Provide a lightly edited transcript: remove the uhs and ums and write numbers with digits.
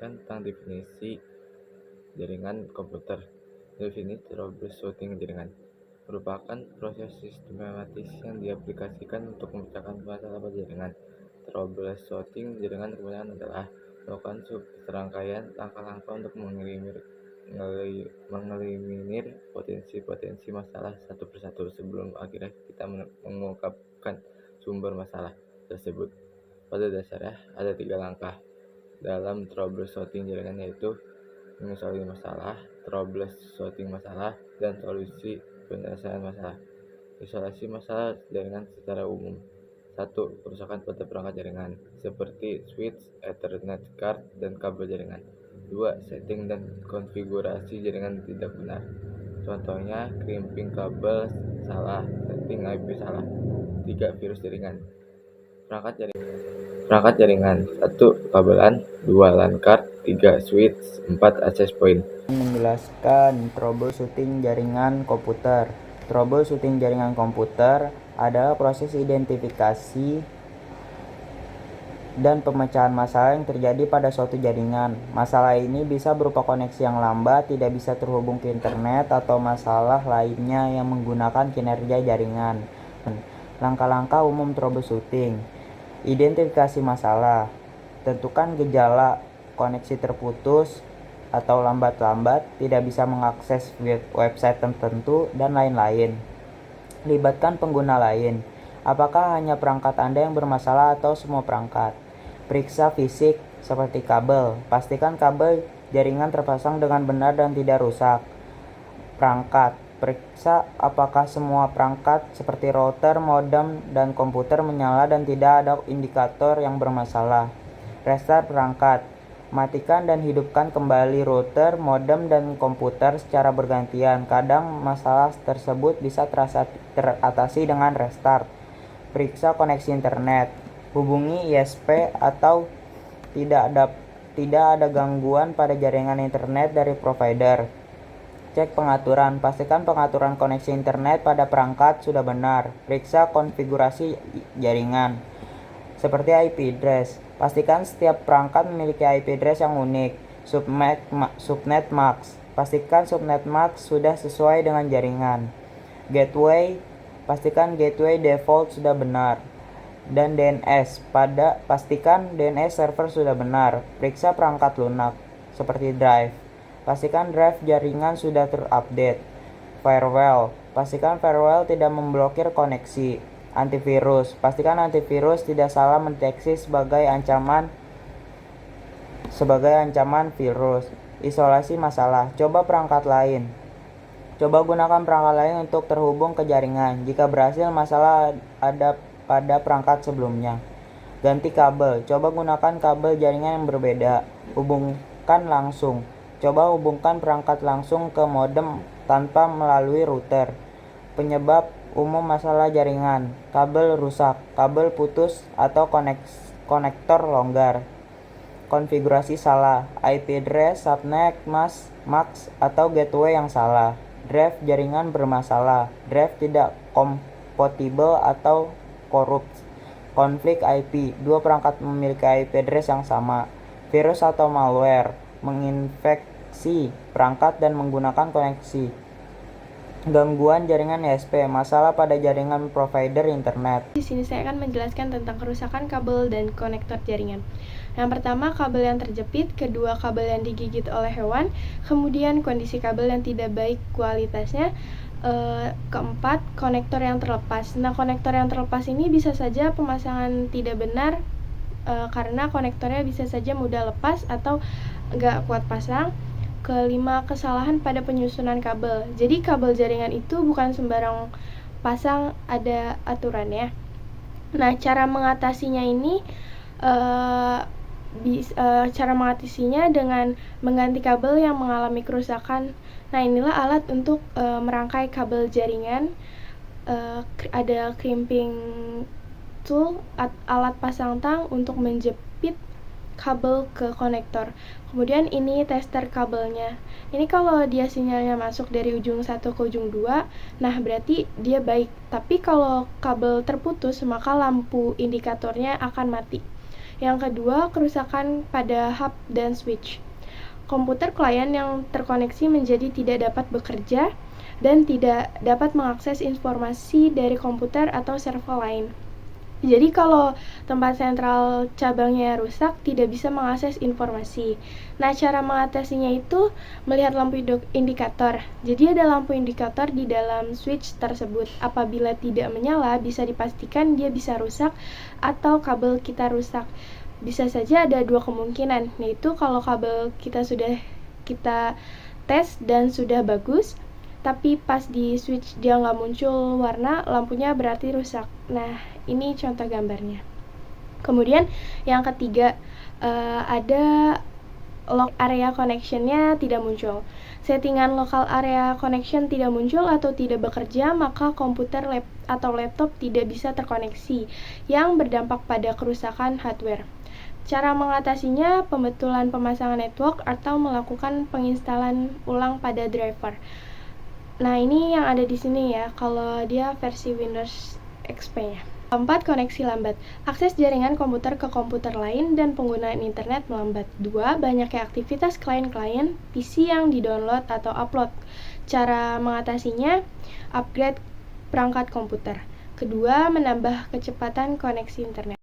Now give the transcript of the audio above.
menjelaskan tentang definisi jaringan komputer. Definisi troubleshooting jaringan merupakan proses sistematis yang diaplikasikan untuk memecahkan masalah pada jaringan. Troubleshooting jaringan kebanyakan adalah melakukan serangkaian langkah-langkah untuk mengeliminir potensi-potensi masalah satu persatu sebelum akhirnya kita mengungkapkan sumber masalah tersebut. Pada dasarnya ada 3 langkah dalam troubleshooting jaringan, yaitu mengenali masalah, troubleshooting masalah, dan solusi penyelesaian masalah. Isolasi masalah jaringan secara umum. 1. Kerusakan pada perangkat jaringan, seperti switch, Ethernet card, dan kabel jaringan. 2. Setting dan konfigurasi jaringan tidak benar. Contohnya, crimping kabel salah, setting IP salah. 3. Virus jaringan. Perangkat jaringan. 1. Kabelan. 2. LAN card. 3. Switch. 4. Access point. Menjelaskan troubleshooting jaringan komputer. Troubleshooting jaringan komputer adalah proses identifikasi dan pemecahan masalah yang terjadi pada suatu jaringan. Masalah ini bisa berupa koneksi yang lambat, tidak bisa terhubung ke internet, atau masalah lainnya yang menggunakan kinerja jaringan. Langkah-langkah umum troubleshooting. Identifikasi masalah. Tentukan gejala koneksi terputus atau lambat-lambat, tidak bisa mengakses website tertentu, dan lain-lain. Libatkan pengguna lain. Apakah hanya perangkat Anda yang bermasalah atau semua perangkat? Periksa fisik seperti kabel. Pastikan kabel jaringan terpasang dengan benar dan tidak rusak. Perangkat. Periksa apakah semua perangkat seperti router, modem, dan komputer menyala dan tidak ada indikator yang bermasalah. Restart perangkat. Matikan dan hidupkan kembali router, modem, dan komputer secara bergantian. Kadang masalah tersebut bisa teratasi dengan restart. Periksa koneksi internet. Hubungi ISP atau tidak ada gangguan pada jaringan internet dari provider. Cek pengaturan. Pastikan pengaturan koneksi internet pada perangkat sudah benar. Periksa konfigurasi jaringan, seperti IP address. Pastikan setiap perangkat memiliki IP address yang unik. Subnet max. Pastikan subnet max sudah sesuai dengan jaringan. Gateway. Pastikan gateway default sudah benar. Dan DNS. Pastikan DNS server sudah benar. Periksa perangkat lunak, seperti drive. Pastikan drive jaringan sudah terupdate. Firewall. Pastikan firewall tidak memblokir koneksi. Antivirus. Pastikan antivirus tidak salah mendeteksi sebagai ancaman virus. Isolasi masalah. Coba perangkat lain. Coba gunakan perangkat lain untuk terhubung ke jaringan. Jika berhasil, masalah ada pada perangkat sebelumnya. Ganti kabel. Coba gunakan kabel jaringan yang berbeda. Hubungkan langsung. Coba hubungkan perangkat langsung ke modem tanpa melalui router. Penyebab umum masalah jaringan: kabel rusak, kabel putus, atau konektor longgar. Konfigurasi salah: IP address, subnet max, atau gateway yang salah. Drive jaringan bermasalah, drive tidak kompatibel atau korup. Konflik IP: dua perangkat memiliki IP address yang sama. Virus atau malware menginfeksi perangkat dan menggunakan koneksi. Gangguan jaringan ISP, masalah pada jaringan provider internet. Di sini saya akan menjelaskan tentang kerusakan kabel dan konektor jaringan. Yang pertama, kabel yang terjepit, kedua, kabel yang digigit oleh hewan, kemudian kondisi kabel yang tidak baik kualitasnya, keempat, konektor yang terlepas. Nah, konektor yang terlepas ini bisa saja pemasangan tidak benar, karena konektornya bisa saja mudah lepas atau nggak kuat pasang. Kelima, kesalahan pada penyusunan kabel. Jadi kabel jaringan itu bukan sembarang pasang, ada aturannya. Nah, cara mengatasinya dengan mengganti kabel yang mengalami kerusakan. Nah, inilah alat untuk merangkai kabel jaringan. Ada crimping tool, alat pasang tang untuk menjepit kabel ke konektor. Kemudian ini tester kabelnya. Ini kalau dia sinyalnya masuk dari ujung 1 ke ujung 2, nah berarti dia baik. Tapi kalau kabel terputus, maka lampu indikatornya akan mati. Yang kedua, kerusakan pada hub dan switch. Komputer klien yang terkoneksi menjadi tidak dapat bekerja dan tidak dapat mengakses informasi dari komputer atau server lain. Jadi kalau tempat sentral cabangnya rusak, tidak bisa mengakses informasi. Nah, cara mengatasinya itu melihat lampu indikator. Jadi ada lampu indikator di dalam switch tersebut. Apabila tidak menyala, bisa dipastikan dia bisa rusak atau kabel kita rusak. Bisa saja ada dua kemungkinan, yaitu kalau kabel kita sudah kita tes dan sudah bagus, tapi pas di switch dia nggak muncul warna, lampunya berarti rusak. Nah, ini contoh gambarnya. Kemudian yang ketiga, ada lock area connection-nya tidak muncul. Settingan local area connection tidak muncul atau tidak bekerja, maka komputer atau laptop tidak bisa terkoneksi, yang berdampak pada kerusakan hardware. Cara mengatasinya, pembetulan pemasangan network atau melakukan penginstalan ulang pada driver. Nah, ini yang ada di sini ya, kalau dia versi Windows XP-nya. Keempat, koneksi lambat. Akses jaringan komputer ke komputer lain dan penggunaan internet melambat. 2. Banyaknya aktivitas klien-klien PC yang di-download atau upload. Cara mengatasinya, upgrade perangkat komputer. Kedua, menambah kecepatan koneksi internet.